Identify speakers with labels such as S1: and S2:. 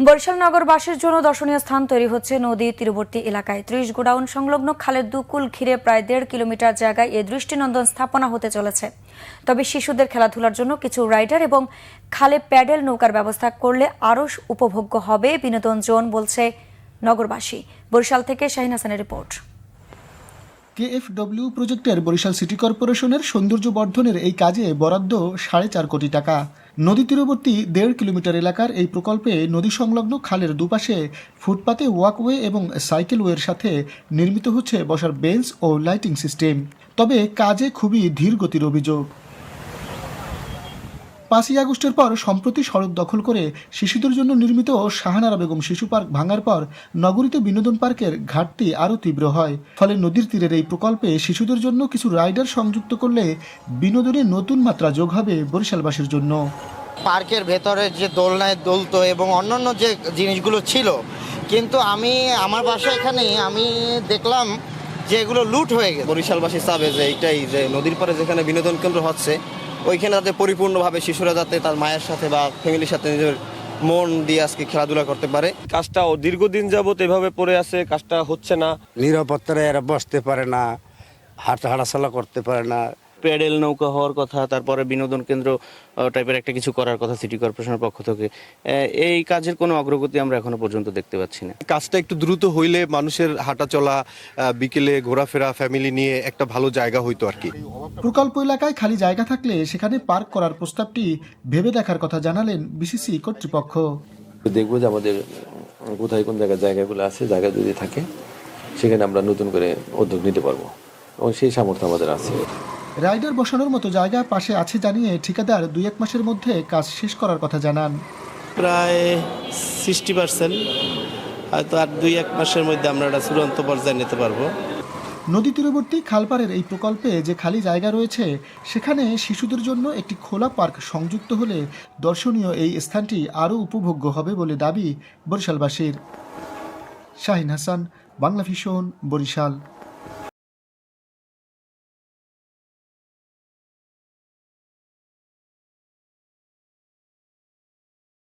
S1: বরিশাল নগরবাসীর জন্য দর্শনীয় স্থান তৈরি হচ্ছে নদী তীরবর্তী এলাকায়। ৩০ গোডাউন সংলগ্ন খালের দুকুল ঘিরে প্রায় ১.৫ কিলোমিটার জায়গায় এই দৃষ্টিনন্দন স্থাপনা হতে চলেছে। তবে শিশুদের খেলাধুলার জন্য কিছু রাইডার এবং খালে প্যাডেল নৌকার ব্যবস্থা করলে আরও উপভোগ্য হবে বিনোদন জোন, বলছে নগরবাসী। বরিশাল থেকে শাহিন হাসানের রিপোর্ট।
S2: কেএফডব্লিউ প্রজেক্টের বরিশাল সিটি কর্পোরেশনের সৌন্দর্য বর্ধনের এই কাজে বরাদ্দ ৪.৫ কোটি টাকা। নদী তীরবর্তী ১.৫ কিলোমিটার এলাকার এই প্রকল্পে নদী সংলগ্ন খালের দুপাশে ফুটপাতে ওয়াকওয়ে এবং সাইকেলওয়ের সাথে নির্মিত হচ্ছে বসার বেঞ্চ ও লাইটিং সিস্টেম। তবে কাজে খুবই ধীর গতির অভিযোগ। ৫ই আগস্টের পর সম্প্রতি সড়ক দখল করে শিশুদের জন্য নির্মিত শাহানারা বেগম শিশু পার্ক ভাঙার পর নগরীতে বিনোদন পার্কের ঘাটতি আরও তীব্র হয়। ফলে নদীর তীরের এই প্রকল্পে শিশুদের জন্য কিছু রাইডার সংযুক্ত করলে বিনোদনে নতুন মাত্রা যোগ হবে বরিশালবাসীর জন্য।
S3: পার্কের ভেতরে যে দোলনায় দোলতো এবং অন্যান্য যে জিনিসগুলো ছিল, কিন্তু আমার বাসায় এখানে আমি দেখলাম যে এগুলো লুট হয়ে গেছে।
S4: বরিশালবাসী চাবে যে এইটাই, যে নদীর পাড়ে যেখানে বিনোদন কেন্দ্র হচ্ছে ওইখানে যাতে পরিপূর্ণভাবে শিশুরা যাতে তার মায়ের সাথে বা ফ্যামিলির সাথে নিজের মন দিয়ে আজকে খেলাধুলা করতে পারে।
S5: কাজটা দীর্ঘদিন যাবত এভাবে পড়ে আছে, কাজটা হচ্ছে না।
S6: নিরাপত্তায় এরা বসতে পারে না, হাঁটাচলা করতে পারে না।
S7: প্যাডেল নৌকা হওয়ার কথা, তারপরে বিনোদন কেন্দ্র টাইপের একটা কিছু করার কথা সিটি কর্পোরেশনের পক্ষ থেকে। এই কাজের কোনো অগ্রগতি আমরা এখনো পর্যন্ত দেখতে পাচ্ছি না।
S4: কাজটা একটু দ্রুত হইলে মানুষের হাঁটা চলা, বিকেলে ঘোরাফেরা, ফ্যামিলি নিয়ে একটা ভালো জায়গা হইতো আর কি।
S2: প্রকল্প এলাকায় খালি জায়গা থাকলে সেখানে পার্ক করার প্রস্তাবটি ভেবে দেখার কথা জানালেন বিসিসি কর্তৃপক্ষ।
S8: দেখবো যে আমাদের কোথায় কোন জায়গাগুলো আছে, জায়গা যদি থাকে সেখানে আমরা নতুন করে উদ্যোগ নিতে পারবো এবং সেই সামর্থ্য আমাদের আছে।
S2: রাইডার বসানোর মতো জায়গা পাশে আছে জানিয়ে ঠিকাদার ২-১ মাসের মধ্যে কাজ শেষ করার কথা জানান।
S9: প্রায় 60%, হয়তো আর ২-১ মাসের মধ্যে আমরা এটা চূড়ান্ত পর্যায়ে নিতে পারবো।
S2: নদী তীরবর্তী খালপাড়ের এই প্রকল্পে যে খালি জায়গা রয়েছে সেখানে শিশুদের জন্য একটি খোলা পার্ক সংযুক্ত হলে দর্শনীয় এই স্থানটি আরও উপভোগ্য হবে বলে দাবি বরিশালবাসীর। শাহিন হাসান, বাংলা ভিশন, বরিশাল।